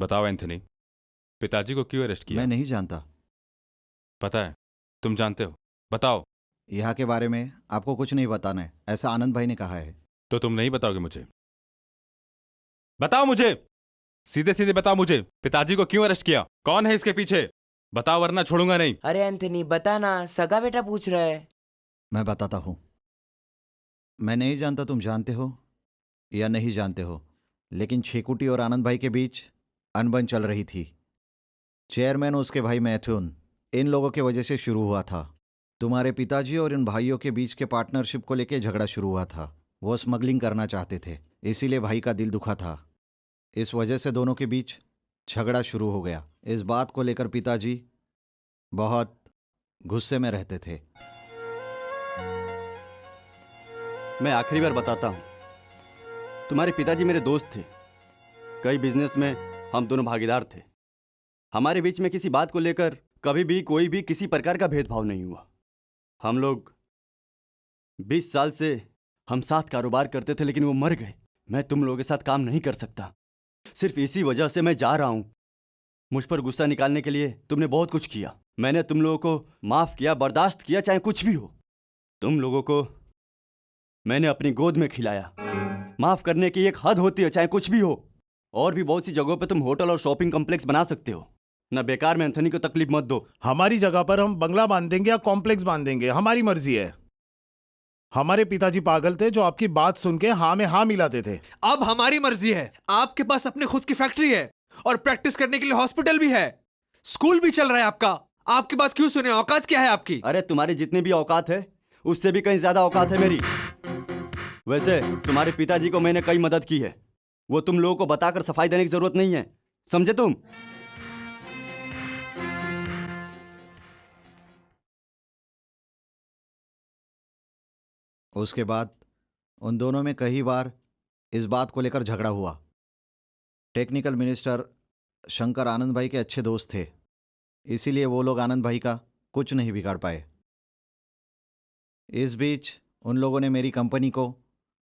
बताओ एंथनी, पिताजी को क्यों अरेस्ट किया? मैं नहीं जानता। पता है, तुम जानते हो, बताओ। यहाँ के बारे में आपको कुछ नहीं बताना है, ऐसा आनंद भाई ने कहा है। तो तुम नहीं बताओगे मुझे? बताओ मुझे, सीधे सीधे बताओ मुझे, पिताजी को क्यों अरेस्ट किया? कौन है इसके पीछे? बताओ वरना छोड़ूंगा नहीं। अरे एंथनी बता ना, सगा बेटा पूछ रहा है। मैं बताता हूँ। मैं नहीं जानता तुम जानते हो या नहीं जानते हो, लेकिन छेकुटी और आनंद भाई के बीच अनबन चल रही थी। चेयरमैन और उसके भाई मैथुन, इन लोगों की वजह से शुरू हुआ था। तुम्हारे पिताजी और इन भाइयों के बीच के पार्टनरशिप को लेकर झगड़ा शुरू हुआ था। वो स्मगलिंग करना चाहते थे, इसीलिए भाई का दिल दुखा था। इस वजह से दोनों के बीच झगड़ा शुरू हो गया। इस बात को लेकर पिताजी बहुत गुस्से में रहते थे। मैं आखिरी बार बताता हूँ, तुम्हारे पिताजी मेरे दोस्त थे। कई बिजनेस में हम दोनों भागीदार थे। हमारे बीच में किसी बात को लेकर कभी भी कोई भी किसी प्रकार का भेदभाव नहीं हुआ। हम लोग 20 साल से हम साथ कारोबार करते थे, लेकिन वो मर गए। मैं तुम लोगों के साथ काम नहीं कर सकता। सिर्फ इसी वजह से मैं जा रहा हूँ। मुझ पर गुस्सा निकालने के लिए तुमने बहुत कुछ किया। मैंने तुम लोगों को माफ़ किया, बर्दाश्त किया, चाहे कुछ भी हो। तुम लोगों को मैंने अपनी गोद में खिलाया। माफ़ करने की एक हद होती है, चाहे कुछ भी हो। और भी बहुत सी जगहों पे तुम होटल और शॉपिंग कॉम्प्लेक्स बना सकते हो ना। बेकार में एंथनी को तकलीफ मत दो। हमारी जगह पर हम बंगला बांध देंगे या कॉम्प्लेक्स बांध देंगे, हमारी मर्जी है। हमारे पिताजी पागल थे जो आपकी बात सुन के हाँ में हाँ मिलाते थे। अब हमारी मर्जी है। आपके पास अपनी खुद की फैक्ट्री है और प्रैक्टिस करने के लिए हॉस्पिटल भी है, स्कूल भी चल रहा है आपका। आपकी बात क्यों सुने? औकात क्या है आपकी? अरे तुम्हारी जितनी भी औकात है उससे भी कहीं ज्यादा औकात है मेरी। वैसे तुम्हारे पिताजी को मैंने कई मदद की है, वो तुम लोगों को बताकर सफाई देने की जरूरत नहीं है, समझे तुम? उसके बाद उन दोनों में कई बार इस बात को लेकर झगड़ा हुआ। टेक्निकल मिनिस्टर शंकर आनंद भाई के अच्छे दोस्त थे, इसीलिए वो लोग आनंद भाई का कुछ नहीं बिगाड़ पाए। इस बीच उन लोगों ने मेरी कंपनी को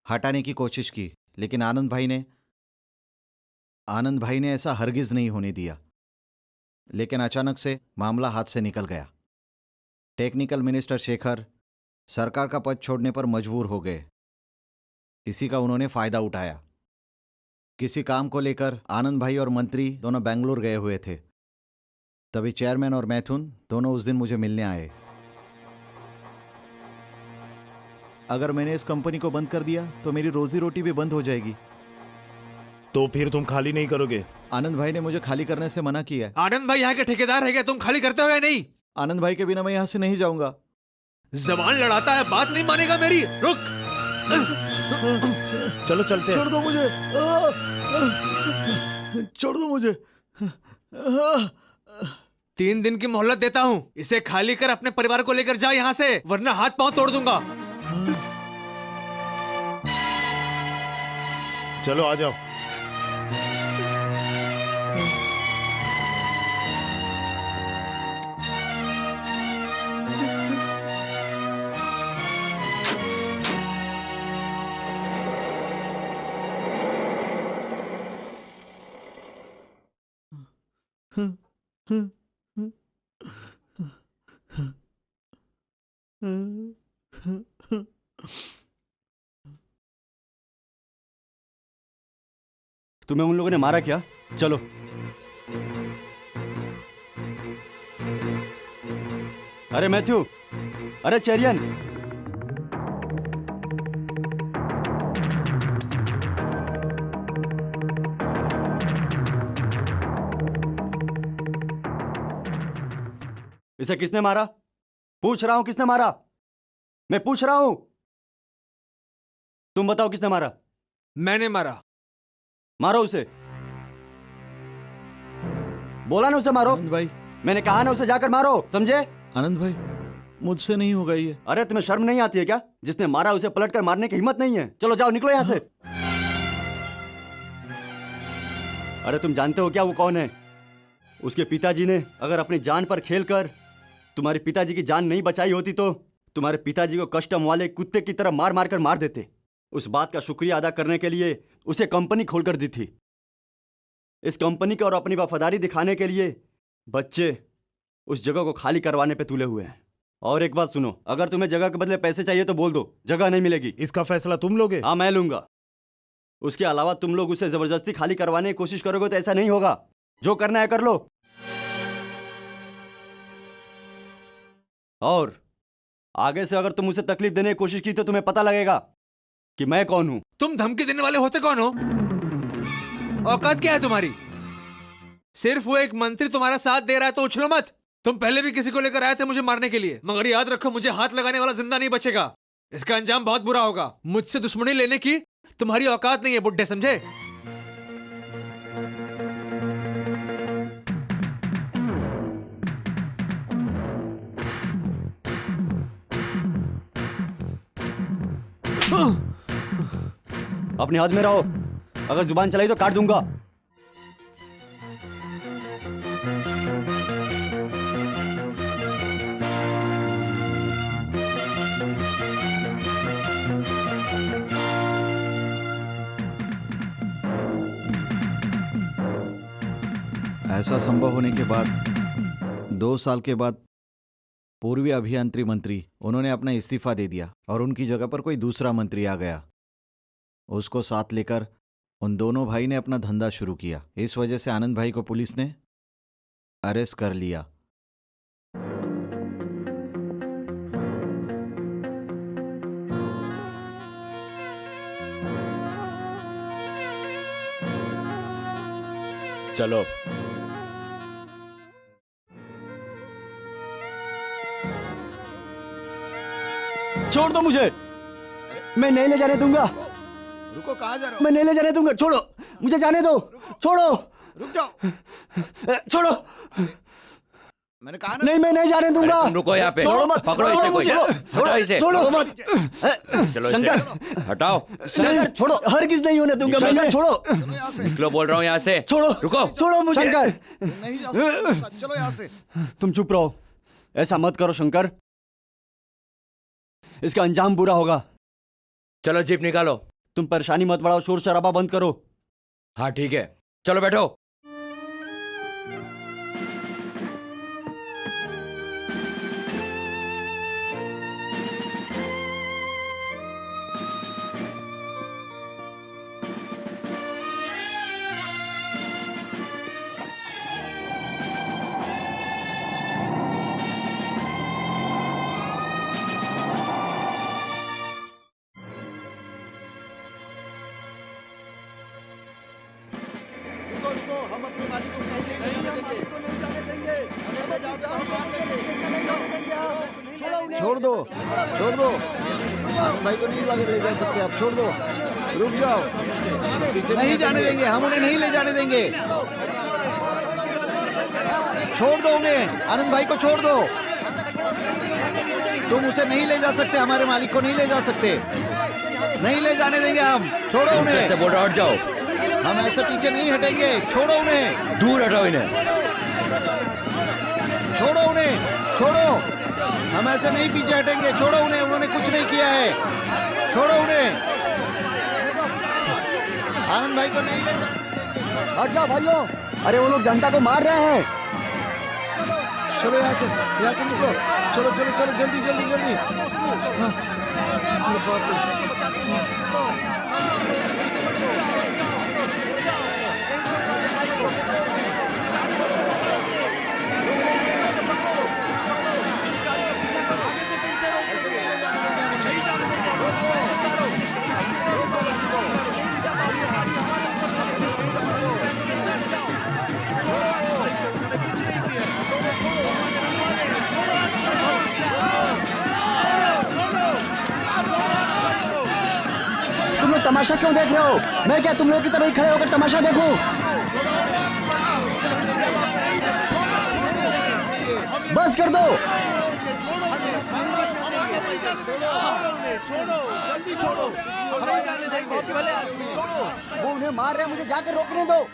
हटाने की कोशिश की, लेकिन आनंद भाई ने ऐसा हरगिज नहीं होने दिया। लेकिन अचानक से मामला हाथ से निकल गया। टेक्निकल मिनिस्टर शेखर सरकार का पद छोड़ने पर मजबूर हो गए। इसी का उन्होंने फायदा उठाया। किसी काम को लेकर आनंद भाई और मंत्री दोनों बेंगलुरु गए हुए थे। तभी चेयरमैन और मैथुन दोनों उस दिन मुझे मिलने आए। अगर मैंने इस कंपनी को बंद कर दिया तो मेरी रोजी रोटी भी बंद हो जाएगी। तो फिर तुम खाली नहीं करोगे? आनंद भाई ने मुझे खाली करने से मना किया है। आनंद भाई यहाँ के ठेकेदार है क्या? तुम खाली करते हो या नहीं? आनंद भाई के बिना मैं यहाँ से नहीं जाऊंगा। जबान लड़ाता है, बात नहीं मानेगा मेरी। रुक। चलो चलते हैं। छोड़ दो मुझे, छोड़ दो मुझे। 3 दिन की मोहलत देता हूँ, इसे खाली कर, अपने परिवार को लेकर जा यहाँ से, वरना हाथ पांव तोड़ दूंगा। चलो आ जाओ। तुम्हें उन लोगों ने मारा क्या? चलो। अरे मैथ्यू, अरे चेरियन, इसे किसने मारा? पूछ रहा हूं, किसने मारा? मैं पूछ रहा हूं, तुम बताओ किसने मारा? मैंने मारा। मारो उसे। बोला ना उसे मारो। आनंद भाई, मैंने कहा ना उसे जाकर मारो, समझे? आनंद भाई, मुझसे नहीं होगा ये। अरे तुम्हें शर्म नहीं आती है क्या? जिसने मारा उसे पलटकर मारने की हिम्मत नहीं है। चलो जाओ, निकलो यहां से। अरे तुम जानते हो क्या वो कौन है? उसके पिताजी ने अगर अपनी जान पर खेलकर तुम्हारे पिताजी की जान नहीं बचाई होती तो तुम्हारे पिताजी को कस्टम वाले कुत्ते की तरह मार मार कर मार देते। उस बात का शुक्रिया अदा करने के लिए उसे कंपनी खोलकर दी थी। इस कंपनी का और अपनी वफादारी दिखाने के लिए बच्चे उस जगह को खाली करवाने पे तुले हुए हैं। और एक बात सुनो, अगर तुम्हें जगह के बदले पैसे चाहिए तो बोल दो, जगह नहीं मिलेगी। इसका फैसला तुम लोगे? हाँ, मैं लूंगा। उसके अलावा तुम लोग उसे जबरदस्ती खाली करवाने की कोशिश करोगे तो ऐसा नहीं होगा। जो करना है कर लो। और आगे से अगर तुम उसे तकलीफ देने की कोशिश की तो तुम्हें पता लगेगा कि मैं कौन हूं। तुम धमकी देने वाले होते कौन हो? औकात क्या है तुम्हारी? सिर्फ वो एक मंत्री तुम्हारा साथ दे रहा है तो उछलो मत। तुम पहले भी किसी को लेकर आए थे मुझे मारने के लिए, मगर याद रखो मुझे हाथ लगाने वाला जिंदा नहीं बचेगा। इसका अंजाम बहुत बुरा होगा। मुझसे दुश्मनी लेने की तुम्हारी औकात नहीं है बुड्ढे, समझे? अपने हाथ में रहो, अगर जुबान चलाई तो काट दूंगा। ऐसा संभव होने के बाद 2 साल के बाद पूर्वी अभियांत्रिकी मंत्री उन्होंने अपना इस्तीफा दे दिया और उनकी जगह पर कोई दूसरा मंत्री आ गया। उसको साथ लेकर उन दोनों भाई ने अपना धंधा शुरू किया। इस वजह से आनंद भाई को पुलिस ने अरेस्ट कर लिया। चलो। छोड़ दो मुझे, मैं नहीं ले जाने दूंगा। रुको, कहाँ जा रहे मैं नहीं ले जाने दूंगा, छोड़ो मुझे, जाने दो, छोड़ो। रुक जाओ। छोड़ो। मैंने कहा नहीं, मैं नहीं जाने दूंगा। तुम रुको यहाँ पे। छोड़ो मत, पकड़ो इसे, कोई हटाओ इसे। छोड़ो मत। चलो इसे शंकर, हटाओ। शंकर छोड़ो, हरगिज़ नहीं होने दूंगा मैं। छोड़ो, निकलो बोल रहा हूँ यहाँ से। छोड़ो, रुको। छोड़ो मुझे। शंकर, नहीं जा सकते, चलो यहाँ से। तुम चुप रहो, ऐसा मत करो शंकर, इसका अंजाम बुरा होगा। चलो जीप निकालो। तुम परेशानी मत बढ़ाओ, शोर शराबा बंद करो। हाँ ठीक है, चलो बैठो। रुको रुको, हम अपने मालिक को नहीं जाने देंगे। अगर ले जाओगे तो हम मार लेंगे। छोड़ दो, छोड़ दो। आनंद भाई को नहीं ले जा सकते आप, छोड़ दो। रुक जाओ, नहीं जाने देंगे, हम उन्हें नहीं ले जाने देंगे। छोड़ दो उन्हें, आनंद भाई को छोड़ दो। तुम उसे नहीं ले जा सकते, हमारे मालिक को नहीं ले जा सकते, नहीं ले जाने देंगे हम। छोड़ो से उन्हें, बोल रहा हट जाओ। हम ऐसे पीछे नहीं हटेंगे। छोड़ो उन्हें, दूर हटाओ इन्हें। छोड़ो उन्हें, छोड़ो। हम ऐसे नहीं पीछे हटेंगे, छोड़ो उन्हें, उन्होंने कुछ नहीं किया है। छोड़ो उन्हें, आनंद भाई को नहीं ले जाने। हट जाओ भाइयों, अरे वो लोग जनता को मार रहे हैं। चलो यहाँ से निकलो। चलो चलो चलो, जल्दी जल्दी जल्दी। हाँ। अरे बाप रे। तुम लोग तमाशा क्यों देख रहे हो? मैं क्या तुम लोग की तरह ही खड़े होकर तमाशा देखूं? बस कर दो। छोड़ो, जल्दी छोड़ो, हम नहीं जाने देंगे। छोड़ो। वो उन्हें मार रहे हैं, मुझे जाकर रोकने दो।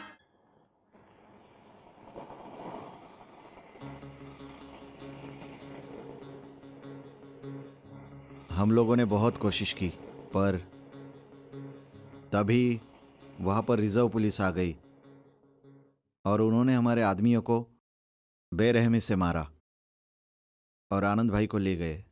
हम लोगों ने बहुत कोशिश की, पर तभी वहां पर रिजर्व पुलिस आ गई और उन्होंने हमारे आदमियों को बेरहमी से मारा और आनंद भाई को ले गए।